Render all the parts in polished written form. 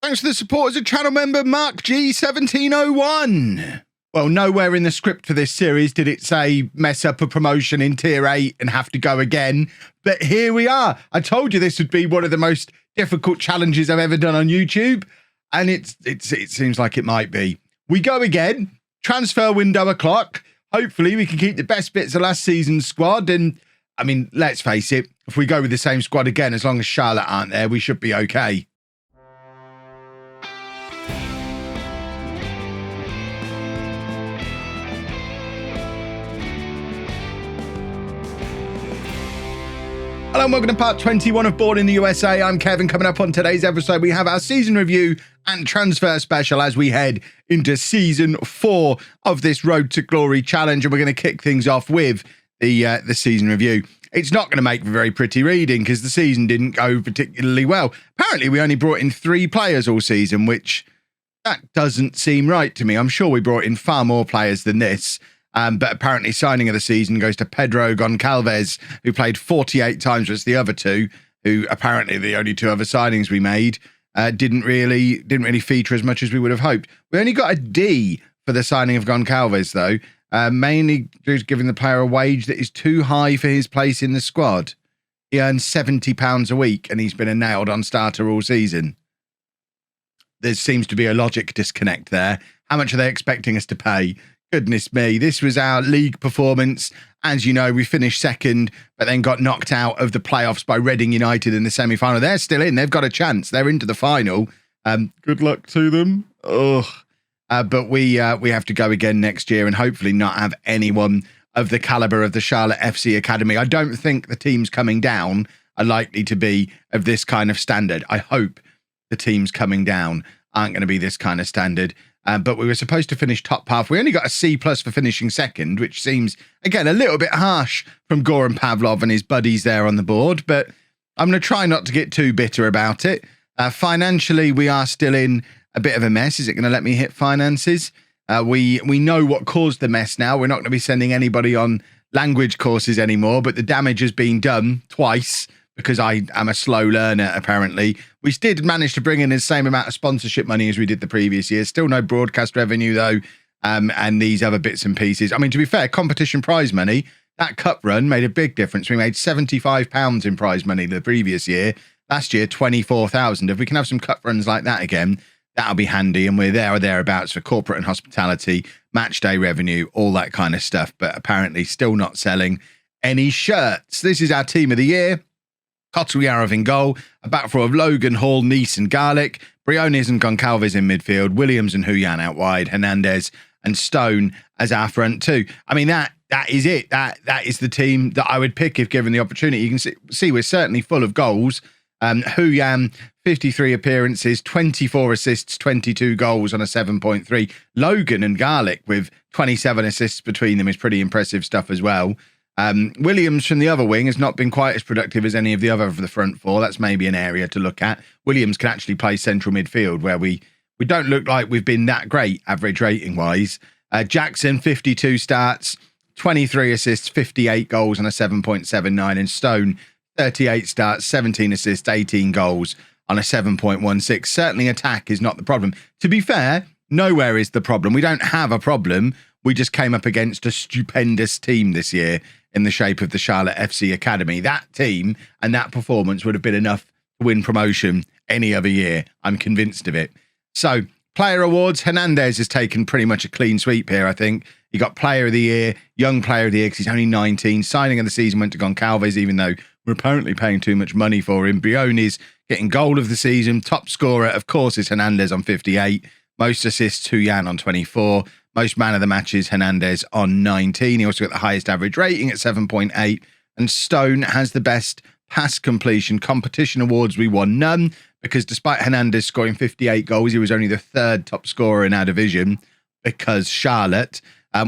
Thanks for the support as a channel member, Mark G1701. Well, nowhere in the script for this series did it say mess up a promotion in Tier 8 and have to go again. But here we are. I told you this would be one of the most difficult challenges I've ever done on YouTube. And it seems like it might be. We go again. Transfer window o'clock. Hopefully we can keep the best bits of last season's squad. And, I mean, let's face it, if we go with the same squad again, as long as Charlotte aren't there, we should be okay. Hello and welcome to part 21 of Bourne in the USA. I'm Kevin. Coming up on today's episode, we have our season review and transfer special as we head into season 4 of this Road to Glory challenge. And we're going to kick things off with the season review. It's not going to make for very pretty reading because the season didn't go particularly well. Apparently, we only brought in 3 players all season, which that doesn't seem right to me. I'm sure we brought in far more players than this. But apparently signing of the season goes to Pedro Goncalves, who played 48 times versus the other 2, who apparently the only 2 other signings we made didn't really feature as much as we would have hoped. We only got a D for the signing of Goncalves, though, mainly due to giving the player a wage that is too high for his place in the squad. He earns £70 a week, and he's been a nailed-on starter all season. There seems to be a logic disconnect there. How much are they expecting us to pay? Goodness me, this was our league performance. As you know, we finished second, but then got knocked out of the playoffs by Reading United in the semi-final. They're still in. They've got a chance. They're into the final. Good luck to them. But we have to go again next year and hopefully not have anyone of the caliber of the Charlotte FC Academy. I don't think the teams coming down are likely to be of this kind of standard. I hope the teams coming down aren't going to be this kind of standard. But we were supposed to finish top half. We only got a C+ for finishing second, which seems, again, a little bit harsh from Goran Pavlov and his buddies there on the board. But I'm going to try not to get too bitter about it. Financially, we are still in a bit of a mess. Is it going to let me hit finances? We know what caused the mess now. We're not going to be sending anybody on language courses anymore, but the damage has been done twice because I am a slow learner, apparently. We did manage to bring in the same amount of sponsorship money as we did the previous year. Still no broadcast revenue, though, and these other bits and pieces. I mean, to be fair, competition prize money, that cup run made a big difference. We made £75 in prize money the previous year. Last year, 24,000. If we can have some cup runs like that again, that'll be handy, and we're there or thereabouts for corporate and hospitality, match day revenue, all that kind of stuff, but apparently still not selling any shirts. This is our team of the year. Kotyarov in goal, a back four of Logan, Hall, Nice and Garlic, Briones and Goncalves in midfield, Williams and Huyan out wide, Hernandez and Stone as our front 2. I mean, that is it. That is the team that I would pick if given the opportunity. You can see we're certainly full of goals. Huyan, 53 appearances, 24 assists, 22 goals on a 7.3. Logan and Garlic with 27 assists between them is pretty impressive stuff as well. Williams from the other wing has not been quite as productive as any of the other of the front 4. That's maybe an area to look at. Williams can actually play central midfield where we don't look like we've been that great average rating wise. Jackson, 52 starts, 23 assists, 58 goals on a 7.79. And Stone, 38 starts, 17 assists, 18 goals on a 7.16. Certainly attack is not the problem. To be fair, nowhere is the problem. We don't have a problem. We just came up against a stupendous team this year in the shape of the Charlotte FC Academy. That team and that performance would have been enough to win promotion any other year. I'm convinced of it. So, player awards. Hernandez has taken pretty much a clean sweep here, I think. He got player of the year, young player of the year because he's only 19. Signing of the season went to Goncalves, even though we're apparently paying too much money for him. Briones getting goal of the season. Top scorer, of course, is Hernandez on 58. Most assists, Huyan on 24. Most man of the matches, Hernandez on 19. He also got the highest average rating at 7.8. And Stone has the best pass completion. Competition awards, we won none because despite Hernandez scoring 58 goals, he was only the 3rd top scorer in our division because Charlotte.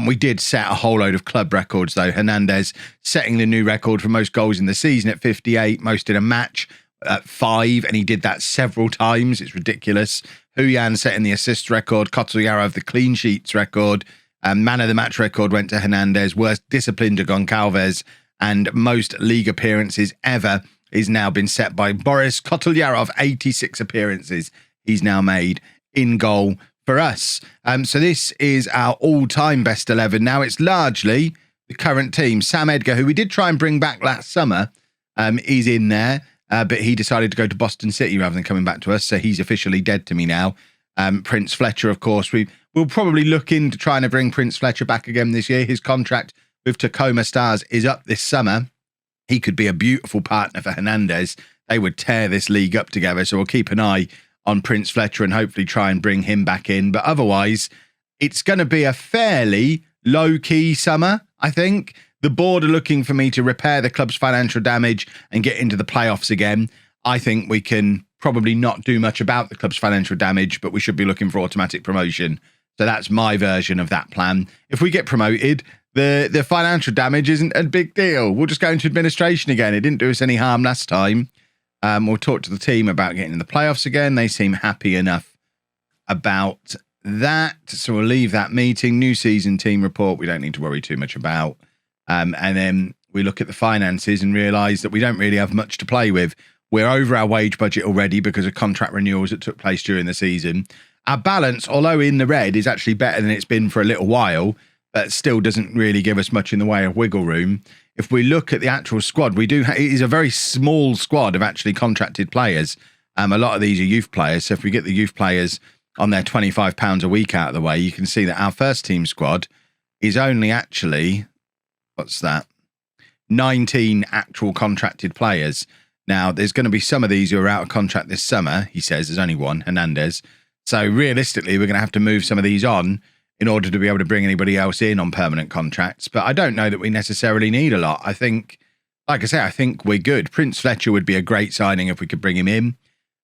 We did set a whole load of club records, though. Hernandez setting the new record for most goals in the season at 58, most in a match at 5, and he did that several times. It's ridiculous. Huyan setting the assist record, Kotyarov the clean sheets record, man of the match record went to Hernandez, worst discipline to Goncalves, and most league appearances ever is now been set by Boris Kotyarov, 86 appearances. he's now made in goal for us. So this is our all-time best 11. Now it's largely the current team. Sam Edgar, who we did try and bring back last summer, is in there, but he decided to go to Boston City rather than coming back to us. So he's officially dead to me now. Prince Fletcher, of course, we'll probably look into trying to bring Prince Fletcher back again this year. His contract with Tacoma Stars is up this summer. He could be a beautiful partner for Hernandez. They would tear this league up together. So we'll keep an eye on Prince Fletcher and hopefully try and bring him back in. But otherwise, it's going to be a fairly low-key summer, I think. The board are looking for me to repair the club's financial damage and get into the playoffs again. I think we can probably not do much about the club's financial damage, but we should be looking for automatic promotion. So that's my version of that plan. If we get promoted, the financial damage isn't a big deal. We'll just go into administration again. It didn't do us any harm last time. We'll talk to the team about getting in the playoffs again. They seem happy enough about that. So we'll leave that meeting. New season team report, we don't need to worry too much about. And then we look at the finances and realise that we don't really have much to play with. We're over our wage budget already because of contract renewals that took place during the season. Our balance, although in the red, is actually better than it's been for a little while, but still doesn't really give us much in the way of wiggle room. If we look at the actual squad, it is a very small squad of actually contracted players. A lot of these are youth players. So if we get the youth players on their £25 a week out of the way, you can see that our first team squad is only actually, 19 actual contracted players. Now, there's going to be some of these who are out of contract this summer, he says. There's only one, Hernandez. So realistically, we're going to have to move some of these on in order to be able to bring anybody else in on permanent contracts. But I don't know that we necessarily need a lot. I think, like I say, I think we're good. Prince Fletcher would be a great signing if we could bring him in.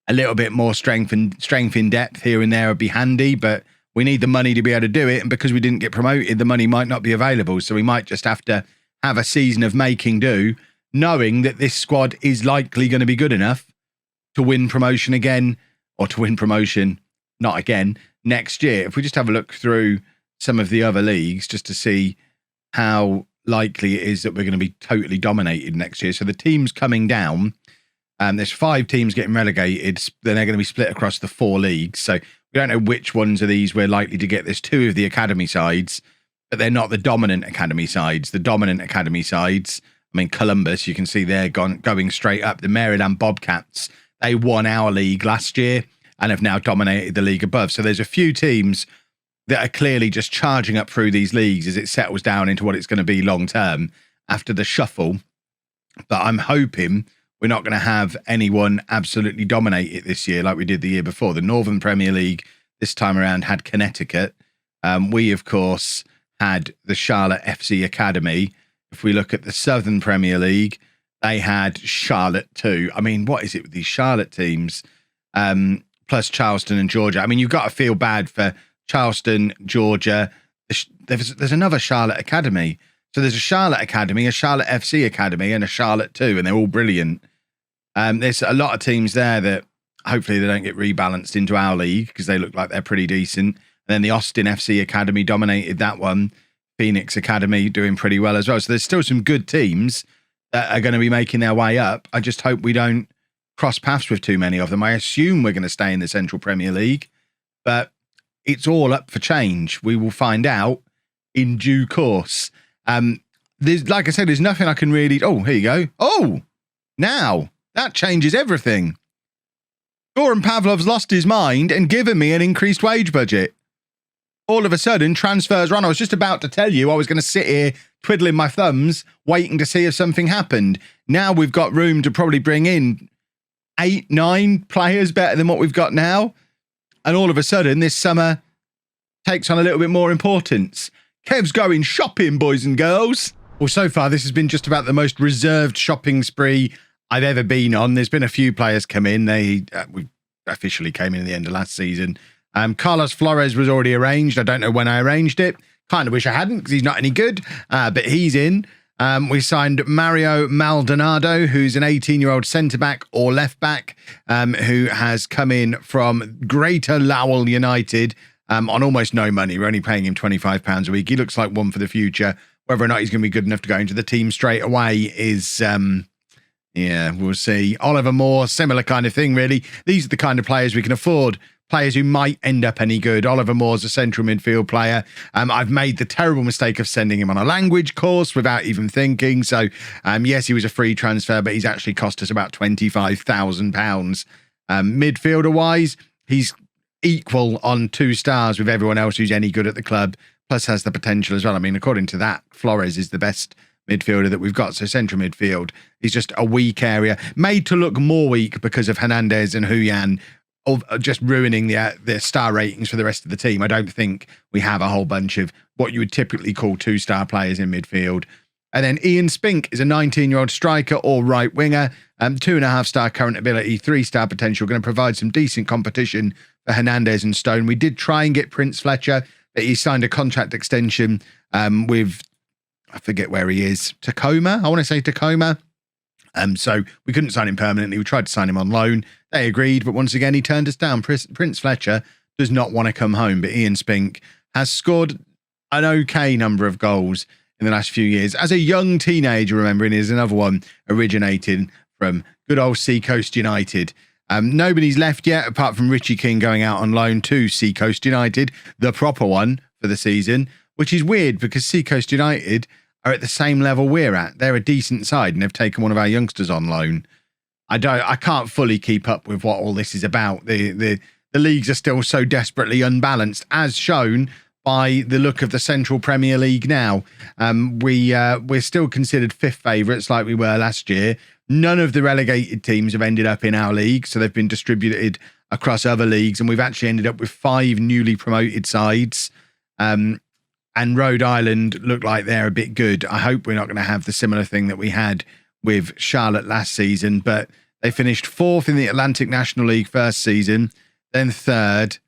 A little bit more strength in depth here and there would be handy, but we need the money to be able to do it. And because we didn't get promoted, the money might not be available. So we might just have to have a season of making do, knowing that this squad is likely going to be good enough to win promotion again, or to win promotion, not again, next year. If we just have a look through some of the other leagues just to see how likely it is that we're going to be totally dominated next year. So the teams coming down, there's 5 teams getting relegated. Then they're going to be split across the 4 leagues. So we don't know which ones of these we're likely to get. There's 2 of the academy sides, but they're not the dominant academy sides. The dominant academy sides, I mean, Columbus, you can see they're going straight up. The Maryland Bobcats, they won our league last year and have now dominated the league above. So there's a few teams that are clearly just charging up through these leagues as it settles down into what it's going to be long term after the shuffle. But I'm hoping we're not going to have anyone absolutely dominate it this year like we did the year before. The Northern Premier League this time around had Connecticut. We, of course, had the Charlotte FC Academy. If we look at the Southern Premier League, they had Charlotte too. I mean, what is it with these Charlotte teams? Plus Charleston and Georgia. I mean, you've got to feel bad for Charleston, Georgia. There's another Charlotte Academy. So there's a Charlotte Academy, a Charlotte FC Academy, and a Charlotte too, and they're all brilliant. There's a lot of teams there that hopefully they don't get rebalanced into our league because they look like they're pretty decent. And then the Austin FC Academy dominated that one. Phoenix Academy doing pretty well as well. So there's still some good teams that are going to be making their way up. I just hope we don't cross paths with too many of them. I assume we're going to stay in the Central Premier League, but it's all up for change. We will find out in due course. There's, like I said, there's nothing I can really... Oh, here you go. Oh, now that changes everything. Goran Pavlov's lost his mind and given me an increased wage budget. All of a sudden, transfers run. I was just about to tell you I was going to sit here twiddling my thumbs, waiting to see if something happened. Now we've got room to probably bring in 8, 9 players better than what we've got now. And all of a sudden, this summer takes on a little bit more importance. Kev's going shopping, boys and girls. Well, so far, this has been just about the most reserved shopping spree I've ever been on. There's been a few players come in. We officially came in at the end of last season. Carlos Flores was already arranged. I don't know when I arranged it. Kind of wish I hadn't because he's not any good, but he's in. We signed Mario Maldonado, who's an 18-year-old centre-back or left-back who has come in from Greater Lowell United on almost no money. We're only paying him £25 a week. He looks like one for the future. Whether or not he's going to be good enough to go into the team straight away is... we'll see. Oliver Moore, similar kind of thing, really. These are the kind of players we can afford. players who might end up any good. Oliver Moore's a central midfield player. I've made the terrible mistake of sending him on a language course without even thinking. So, yes, he was a free transfer, but he's actually cost us about £25,000. Midfielder-wise, he's equal on 2 stars with everyone else who's any good at the club, plus has the potential as well. I mean, according to that, Flores is the best midfielder that we've got. So central midfield is just a weak area, made to look more weak because of Hernandez and Huyan just ruining the star ratings for the rest of the team. I don't think we have a whole bunch of what you would typically call 2-star players in midfield. And then Ian Spink is a 19-year-old striker or right winger, 2.5-star current ability, 3-star potential, going to provide some decent competition for Hernandez and Stone. We did try and get Prince Fletcher, but he signed a contract extension with, I forget where he is, Tacoma. I want to say Tacoma. So we couldn't sign him permanently. We tried to sign him on loan. They agreed, but once again, he turned us down. Prince Fletcher does not want to come home, but Ian Spink has scored an okay number of goals in the last few years. As a young teenager, remembering, is another one originating from good old Seacoast United. Nobody's left yet, apart from Richie King going out on loan to Seacoast United, the proper one for the season, which is weird because Seacoast United are at the same level we're at. They're a decent side and they've taken one of our youngsters on loan. I can't fully keep up with what all this is about. The leagues are still so desperately unbalanced, as shown by the look of the Central Premier League now. We're still considered 5th favourites like we were last year. None of the relegated teams have ended up in our league, so they've been distributed across other leagues, and we've actually ended up with 5 newly promoted sides. And Rhode Island look like they're a bit good. I hope we're not going to have the similar thing that we had with Charlotte last season, but they finished 4th in the Atlantic National League first season, then 3rd,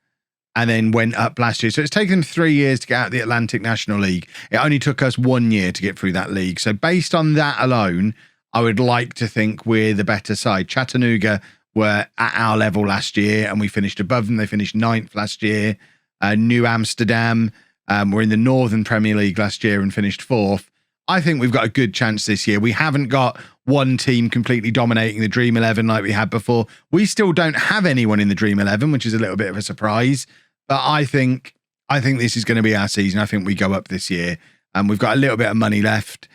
and then went up last year. So it's taken them 3 years to get out of the Atlantic National League. It only took us 1 year to get through that league. So based on that alone, I would like to think we're the better side. Chattanooga were at our level last year, and we finished above them. They finished 9th last year. New Amsterdam were in the Northern Premier League last year and finished 4th. I think we've got a good chance this year. We haven't got one team completely dominating the Dream 11 like we had before. We still don't have anyone in the Dream 11, which is a little bit of a surprise. But I think this is going to be our season. I think we go up this year. We've got a little bit of money left.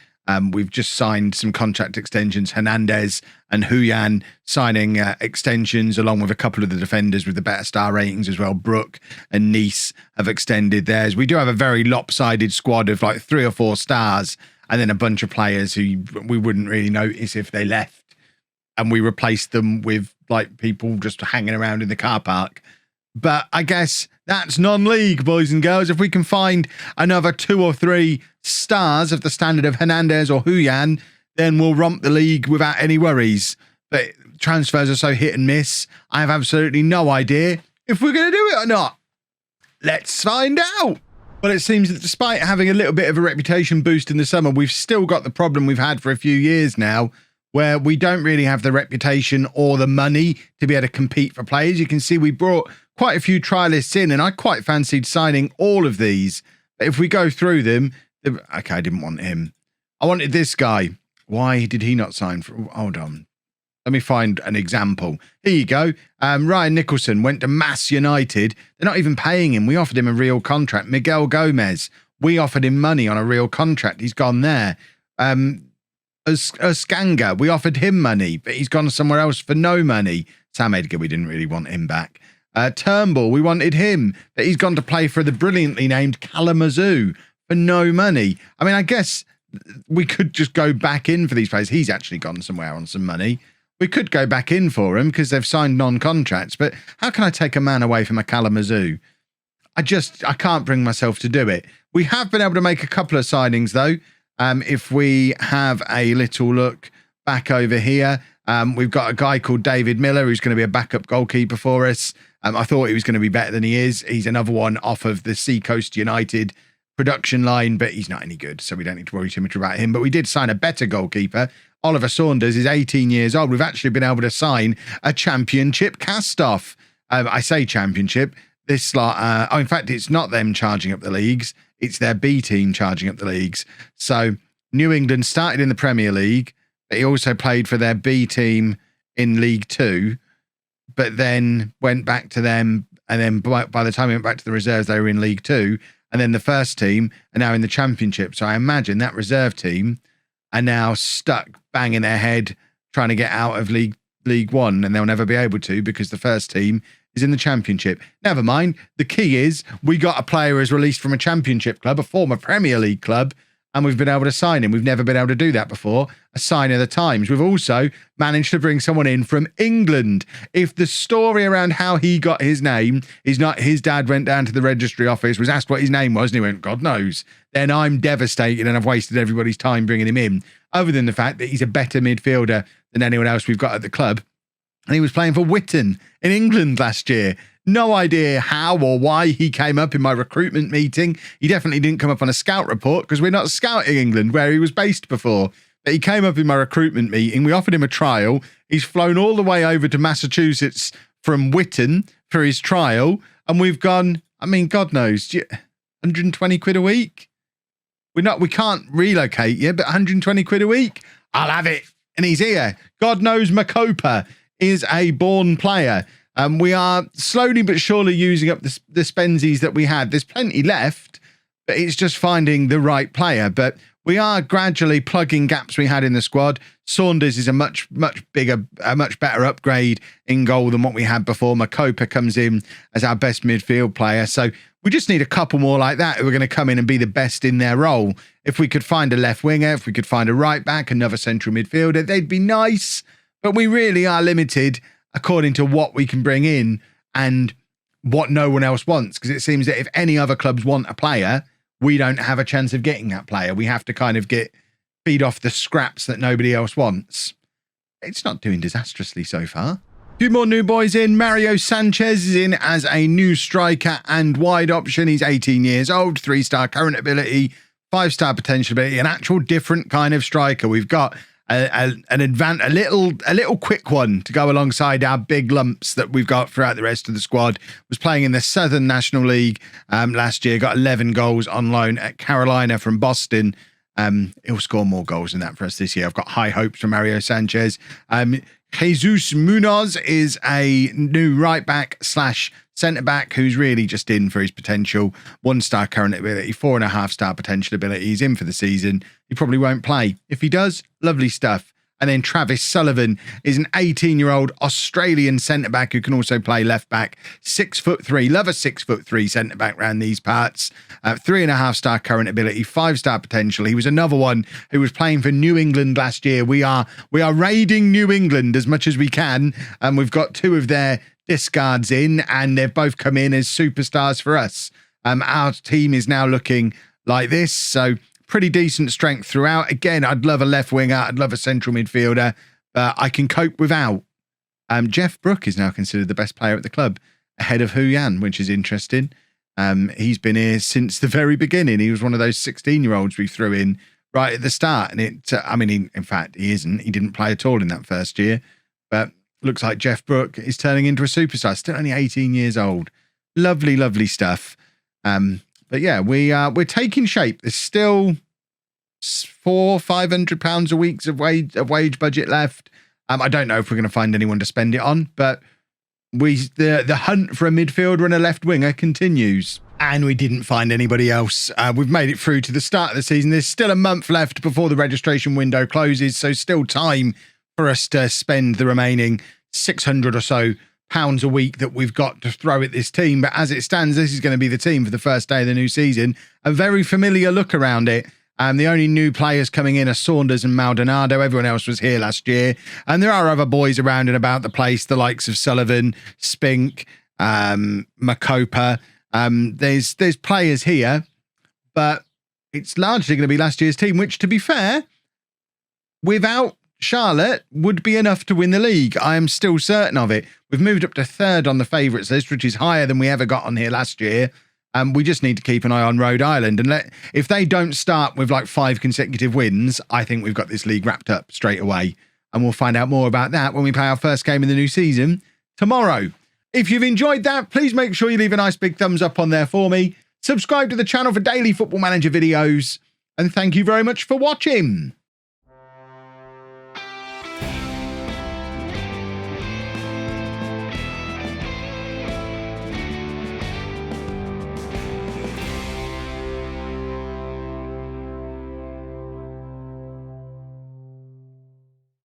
We've just signed some contract extensions. Hernandez and Huyan signing extensions, along with a couple of the defenders with the better star ratings as well. Brook and Nice have extended theirs. We do have a very lopsided squad of like 3 or 4 stars, and then a bunch of players who we wouldn't really notice if they left, and we replaced them with like people just hanging around in the car park. But I guess that's non-league, boys and girls. If we can find another 2 or 3 stars of the standard of Hernandez or Huyan, then we'll romp the league without any worries. But transfers are so hit and miss. I have absolutely no idea if we're going to do it or not. Let's find out. Well, it seems that despite having a little bit of a reputation boost in the summer, we've still got the problem we've had for a few years now, where we don't really have the reputation or the money to be able to compete for players. You can see we brought quite a few trialists in, and I quite fancied signing all of these. But if we go through them, okay, I didn't want him. I wanted this guy. Why did he not sign for? Hold on. Let me find an example. Here you go. Ryan Nicholson went to Mass United. They're not even paying him. We offered him a real contract. Miguel Gomez, we offered him money on a real contract. He's gone there. Skanga, we offered him money, but he's gone somewhere else for no money. Sam Edgar, we didn't really want him back. Turnbull, we wanted him, but he's gone to play for the brilliantly named Kalamazoo for no money. I mean, I guess we could just go back in for these players. He's actually gone somewhere on some money. We could go back in for him because they've signed non-contracts, but how can I take a man away from a Kalamazoo? I can't bring myself to do it. We have been able to make a couple of signings though. If we have a little look back over here, we've got a guy called David Miller who's going to be a backup goalkeeper for us. I thought he was going to be better than he is. He's another one off of the Seacoast United production line, but he's not any good, so we don't need to worry too much about him. But we did sign a better goalkeeper. Oliver Saunders is 18 years old. We've actually been able to sign a championship cast-off. I say championship. This in fact, it's not them charging up the leagues. It's their B team charging up the leagues. So New England started in the Premier League, but he also played for their B team in League Two, but then went back to them And then by the time we went back to the reserves, they were in League Two. And then the first team are now in the Championship. So I imagine that reserve team are now stuck banging their head trying to get out of League One, and they'll never be able to because the first team is in the Championship. Never mind. The key is we got a player who's released from a Championship club, a former Premier League club, and we've been able to sign him. We've never been able to do that before. A sign of the times. We've also managed to bring someone in from England. If the story around how he got his name is not his dad went down to the registry office, was asked what his name was, and he went, God knows, then I'm devastated and I've wasted everybody's time bringing him in. Other than the fact that he's a better midfielder than anyone else we've got at the club. And he was playing for Witten in England last year. No idea how or why he came up in my recruitment meeting. He definitely didn't come up on a scout report because we're not scouting England where he was based before. But he came up in my recruitment meeting. We offered him a trial. He's flown all the way over to Massachusetts from Witten for his trial. And we've gone, I mean, God knows, 120 quid a week. We can't relocate you, but 120 quid a week. I'll have it. And he's here. God knows Makopa is a Bourne player. We are slowly but surely using up the spensies that we had. There's plenty left, but it's just finding the right player. But we are gradually plugging gaps we had in the squad. Saunders is a much better upgrade in goal than what we had before. Makopa comes in as our best midfield player. So we just need a couple more like that who are going to come in and be the best in their role. If we could find a left winger, if we could find a right back, another central midfielder, they'd be nice. But we really are limited according to what we can bring in and what no one else wants. Because it seems that if any other clubs want a player, we don't have a chance of getting that player. We have to kind of feed off the scraps that nobody else wants. It's not doing disastrously so far. A few more new boys in. Mario Sanchez is in as a new striker and wide option. He's 18 years old, 3-star current ability, 5-star potential ability, an actual different kind of striker. We've got a little quick one to go alongside our big lumps that we've got throughout the rest of the squad. Was playing in the Southern National League last year, got 11 goals on loan at Carolina from Boston. He'll score more goals than that for us this year. I've got high hopes for Mario Sanchez. Jesus Munoz is a new right back / centre back who's really just in for his potential. 1-star current ability, 4.5-star potential ability. He's in for the season. He probably won't play. If he does, lovely stuff. And then Travis Sullivan is an 18-year-old Australian centre-back who can also play left-back. 6'3", love a 6'3" centre-back around these parts. 3.5-star current ability, 5-star potential. He was another one who was playing for New England last year. We are raiding New England as much as we can, and we've got 2 of their discards in, and they've both come in as superstars for us. Our team is now looking like this, so pretty decent strength throughout. Again, I'd love a left winger. I'd love a central midfielder, but I can cope without. Jeff Brook is now considered the best player at the club, ahead of Hu Yan, which is interesting. He's been here since the very beginning. He was one of those 16-year-olds we threw in right at the start. And in fact, he isn't. He didn't play at all in that first year. But looks like Jeff Brook is turning into a superstar. Still only 18 years old. Lovely, lovely stuff. But yeah, we're taking shape. There's still £500 a week of wage budget left. I don't know if we're going to find anyone to spend it on, but the hunt for a midfielder and a left winger continues. And we didn't find anybody else. We've made it through to the start of the season. There's still a month left before the registration window closes, so still time for us to spend the remaining 600 or so pounds a week that we've got to throw at this team. But as it stands, this is going to be the team for the first day of the new season. A very familiar look around it. The only new players coming in are Saunders and Maldonado. Everyone else was here last year. And there are other boys around and about the place, the likes of Sullivan, Spink, Makopa. There's players here, but it's largely going to be last year's team, which, to be fair, without Charlotte, would be enough to win the league. I am still certain of it. We've moved up to 3rd on the favourites list, which is higher than we ever got on here last year. We just need to keep an eye on Rhode Island. And if they don't start with like 5 consecutive wins, I think we've got this league wrapped up straight away. And we'll find out more about that when we play our first game in the new season tomorrow. If you've enjoyed that, please make sure you leave a nice big thumbs up on there for me. Subscribe to the channel for daily Football Manager videos. And thank you very much for watching.